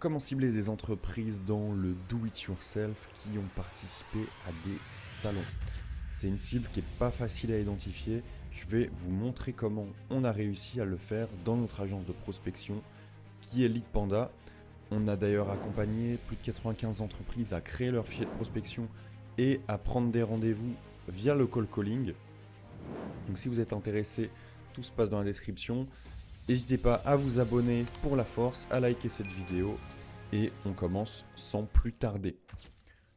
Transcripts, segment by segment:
comment cibler des entreprises dans le do-it-yourself qui ont participé à des salons. C'est une cible qui n'est pas facile à identifier. Je vais vous montrer comment on a réussi à le faire dans notre agence de prospection qui est Lead Panda. On a d'ailleurs accompagné plus de 95 entreprises à créer leur fichier de prospection et à prendre des rendez-vous via le call calling. Donc si vous êtes intéressé, tout se passe dans la description. N'hésitez pas à vous abonner pour la force, à liker cette vidéo et on commence sans plus tarder.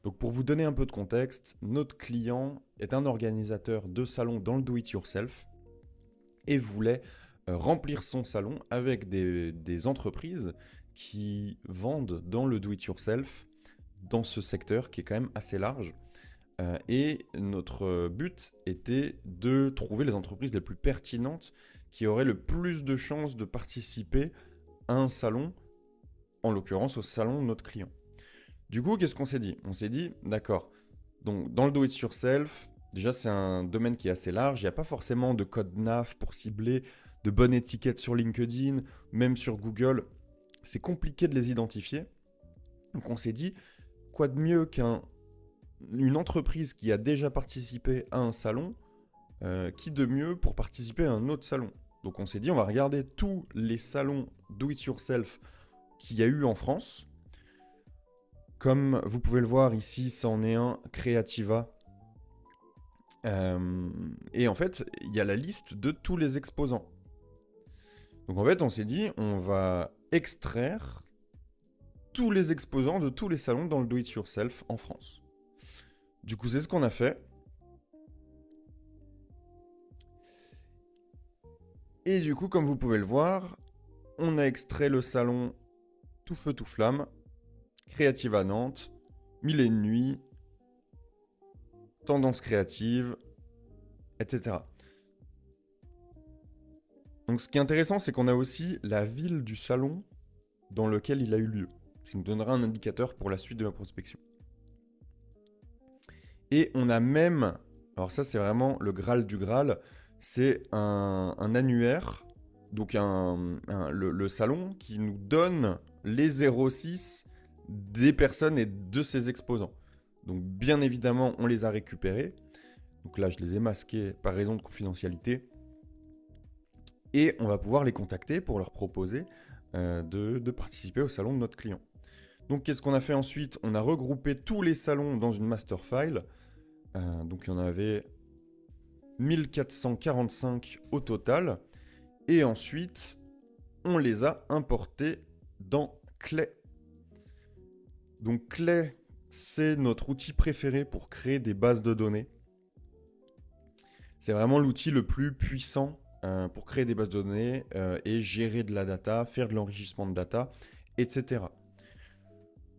Donc pour vous donner un peu de contexte, notre client est un organisateur de salons dans le do-it-yourself et voulait remplir son salon avec des entreprises qui vendent dans le do-it-yourself dans ce secteur qui est quand même assez large. Et notre but était de trouver les entreprises les plus pertinentes qui auraient le plus de chances de participer à un salon, en l'occurrence au salon de notre client. Du coup, qu'est-ce qu'on s'est dit ? On s'est dit, d'accord, donc dans le do-it-yourself, déjà c'est un domaine qui est assez large, il n'y a pas forcément de code NAF pour cibler, de bonnes étiquettes sur LinkedIn, même sur Google, c'est compliqué de les identifier. Donc on s'est dit, quoi de mieux qu'une entreprise qui a déjà participé à un salon, qui de mieux pour participer à un autre salon. Donc on s'est dit, on va regarder tous les salons do-it-yourself qu'il y a eu en France. Comme vous pouvez le voir ici, c'en est un, Creativa. Et en fait, il y a la liste de tous les exposants. Donc en fait, on s'est dit, on va extraire tous les exposants de tous les salons dans le do-it-yourself en France. Du coup, c'est ce qu'on a fait. Et du coup, comme vous pouvez le voir, on a extrait le salon Tout Feu Tout Flamme, Creativa Nantes, Mille et une Nuits, Tendance Créative, etc. Donc ce qui est intéressant, c'est qu'on a aussi la ville du salon dans lequel il a eu lieu. Ce qui nous donnera un indicateur pour la suite de la prospection. Et on a même, alors ça c'est vraiment le Graal du Graal, c'est un annuaire, donc le salon qui nous donne les 06 des personnes et de ses exposants. Donc bien évidemment, on les a récupérés. Donc là, je les ai masqués par raison de confidentialité. Et on va pouvoir les contacter pour leur proposer de participer au salon de notre client. Donc qu'est-ce qu'on a fait ensuite ? On a regroupé tous les salons dans une master file. Donc il y en avait 1445 au total. Et ensuite, on les a importés dans Clay. Donc Clay, c'est notre outil préféré pour créer des bases de données. C'est vraiment l'outil le plus puissant pour créer des bases de données et gérer de la data, faire de l'enrichissement de data, etc.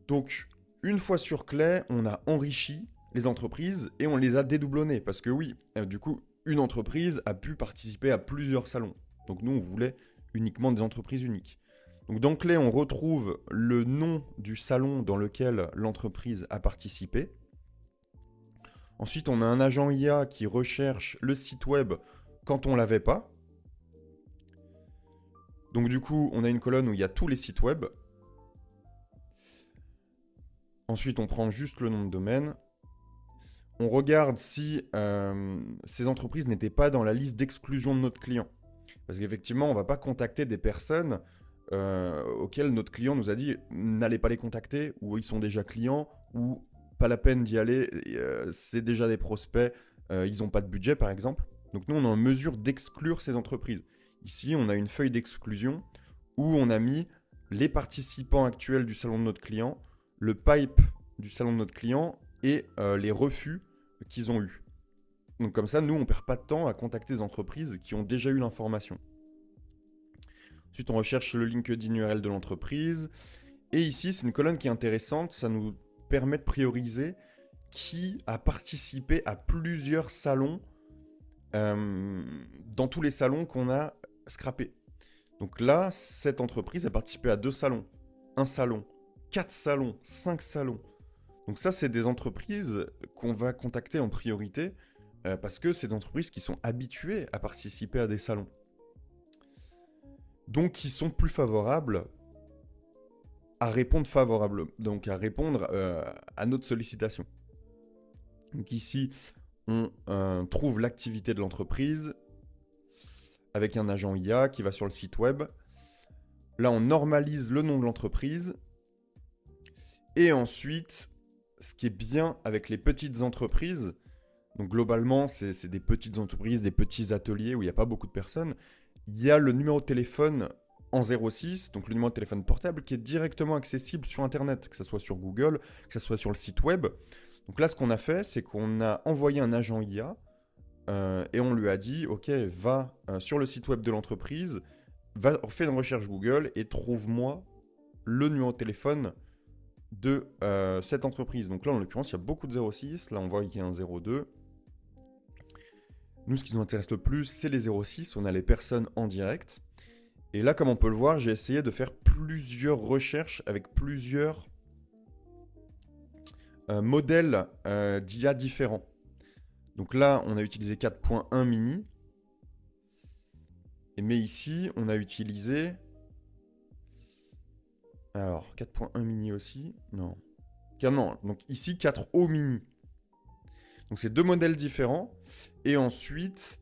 Donc, une fois sur Clay, on a enrichi les entreprises et on les a dédoublonnées. Parce que oui, du coup, une entreprise a pu participer à plusieurs salons. Donc nous, on voulait uniquement des entreprises uniques. Donc dans Clay, on retrouve le nom du salon dans lequel l'entreprise a participé. Ensuite, on a un agent IA qui recherche le site web quand on ne l'avait pas. Donc du coup, on a une colonne où il y a tous les sites web. Ensuite, on prend juste le nom de domaine. On regarde si ces entreprises n'étaient pas dans la liste d'exclusion de notre client. Parce qu'effectivement, on ne va pas contacter des personnes auxquelles notre client nous a dit n'allez pas les contacter, ou ils sont déjà clients, ou pas la peine d'y aller, c'est déjà des prospects, ils n'ont pas de budget par exemple. Donc nous, on est en mesure d'exclure ces entreprises. Ici, on a une feuille d'exclusion où on a mis les participants actuels du salon de notre client, le pipe du salon de notre client et les refus qu'ils ont eus. Donc comme ça, nous, on ne perd pas de temps à contacter des entreprises qui ont déjà eu l'information. Ensuite, on recherche le LinkedIn URL de l'entreprise. Et ici, c'est une colonne qui est intéressante. Ça nous permet de prioriser qui a participé à plusieurs salons dans tous les salons qu'on a scrappés. Donc là, cette entreprise a participé à 2 salons, 1 salon, 4 salons, 5 salons. Donc ça, c'est des entreprises qu'on va contacter en priorité parce que c'est des entreprises qui sont habituées à participer à des salons. Donc qui sont plus favorables à répondre favorablement, donc à répondre à notre sollicitation. Donc ici, on trouve l'activité de l'entreprise avec un agent IA qui va sur le site web. Là, on normalise le nom de l'entreprise. Et ensuite, ce qui est bien avec les petites entreprises, donc globalement, c'est des petites entreprises, des petits ateliers où il n'y a pas beaucoup de personnes, il y a le numéro de téléphone en 06, donc le numéro de téléphone portable, qui est directement accessible sur Internet, que ce soit sur Google, que ce soit sur le site web. Donc là, ce qu'on a fait, c'est qu'on a envoyé un agent IA et on lui a dit, OK, va sur le site web de l'entreprise, fais une recherche Google et trouve-moi le numéro de téléphone de cette entreprise. Donc là, en l'occurrence, il y a beaucoup de 06. Là, on voit qu'il y a un 02. Nous, ce qui nous intéresse le plus, c'est les 06. On a les personnes en direct. Et là, comme on peut le voir, j'ai essayé de faire plusieurs recherches avec plusieurs modèles d'IA différents. Donc là, on a utilisé 4.1 mini. Mais ici, on a utilisé... Alors, 4.1 mini aussi. Non. Non, donc ici, 4O mini. Donc c'est deux modèles différents. Et ensuite,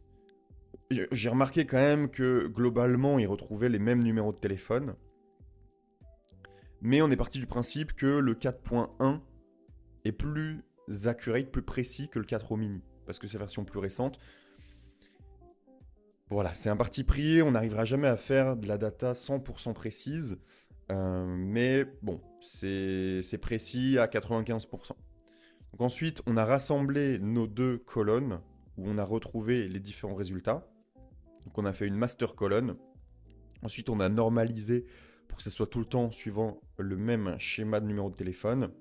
j'ai remarqué quand même que globalement, ils retrouvaient les mêmes numéros de téléphone. Mais on est parti du principe que le 4.1 est plus accurate, plus précis que le 4O mini. Parce que c'est la version plus récente. Voilà, c'est un parti pris. On n'arrivera jamais à faire de la data 100% précise. Mais bon, c'est précis à 95%. Donc ensuite, on a rassemblé nos deux colonnes où on a retrouvé les différents résultats. Donc on a fait une master colonne. Ensuite, on a normalisé pour que ce soit tout le temps suivant le même schéma de numéro de téléphone.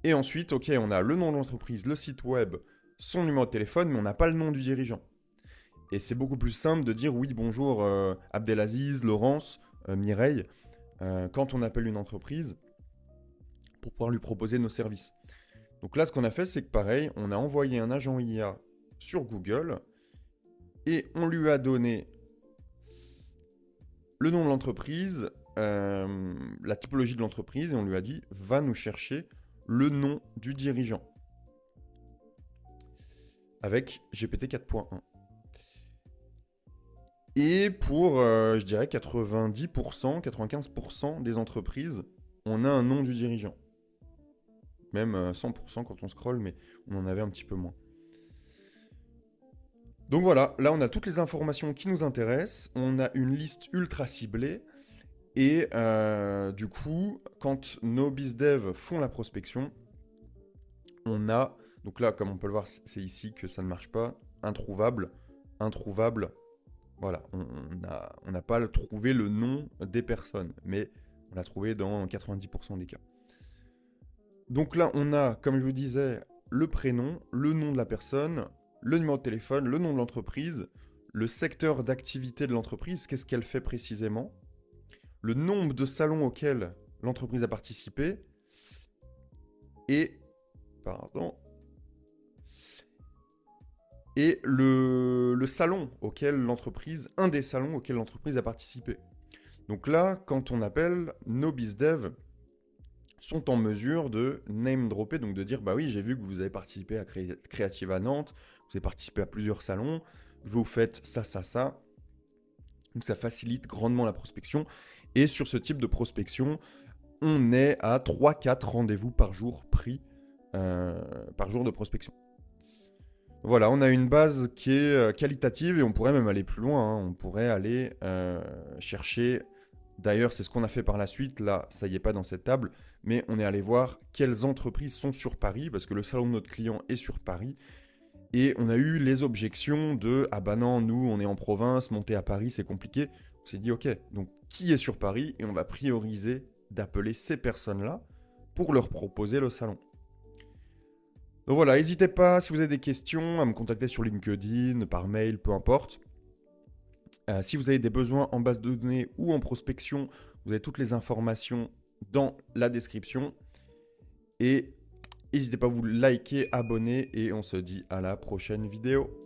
Et ensuite, OK, on a le nom de l'entreprise, le site web, son numéro de téléphone, mais on n'a pas le nom du dirigeant. Et c'est beaucoup plus simple de dire oui, bonjour Abdelaziz, Laurence, Mireille, quand on appelle une entreprise pour pouvoir lui proposer nos services. Donc là, ce qu'on a fait, c'est que pareil, on a envoyé un agent IA sur Google et on lui a donné le nom de l'entreprise, la typologie de l'entreprise et on lui a dit « va nous chercher le nom du dirigeant » avec GPT 4.1. Et pour, je dirais, 90%, 95% des entreprises, on a un nom du dirigeant. Même 100% quand on scrolle, mais on en avait un petit peu moins. Donc voilà, là on a toutes les informations qui nous intéressent, on a une liste ultra ciblée, et du coup, quand nos BizDev font la prospection, on a, donc là comme on peut le voir, c'est ici que ça ne marche pas, introuvable, introuvable, voilà, on n'a pas trouvé le nom des personnes, mais on l'a trouvé dans 90% des cas. Donc là, on a, comme je vous disais, le prénom, le nom de la personne, le numéro de téléphone, le nom de l'entreprise, le secteur d'activité de l'entreprise, qu'est-ce qu'elle fait précisément, le nombre de salons auxquels l'entreprise a participé, et, et le salon auquel l'entreprise, un des salons auxquels l'entreprise a participé. Donc là, quand on appelle, nos BizDev sont en mesure de name dropper, donc de dire bah oui, j'ai vu que vous avez participé à Creative à Nantes, vous avez participé à plusieurs salons, vous faites ça, ça, ça. Donc ça facilite grandement la prospection. Et sur ce type de prospection, on est à 3-4 rendez-vous par jour pris par jour de prospection. Voilà, on a une base qui est qualitative et on pourrait même aller plus loin. Hein. On pourrait aller chercher... D'ailleurs, c'est ce qu'on a fait par la suite. Là, ça y est pas dans cette table. Mais on est allé voir quelles entreprises sont sur Paris, parce que le salon de notre client est sur Paris. Et on a eu les objections de « Ah bah non, nous, on est en province, monter à Paris, c'est compliqué. » On s'est dit « Ok, donc qui est sur Paris ?» Et on va prioriser d'appeler ces personnes-là pour leur proposer le salon. Donc voilà, n'hésitez pas, si vous avez des questions, à me contacter sur LinkedIn, par mail, peu importe. Si vous avez des besoins en base de données ou en prospection, vous avez toutes les informations dans la description. Et n'hésitez pas à vous liker, abonner et on se dit à la prochaine vidéo.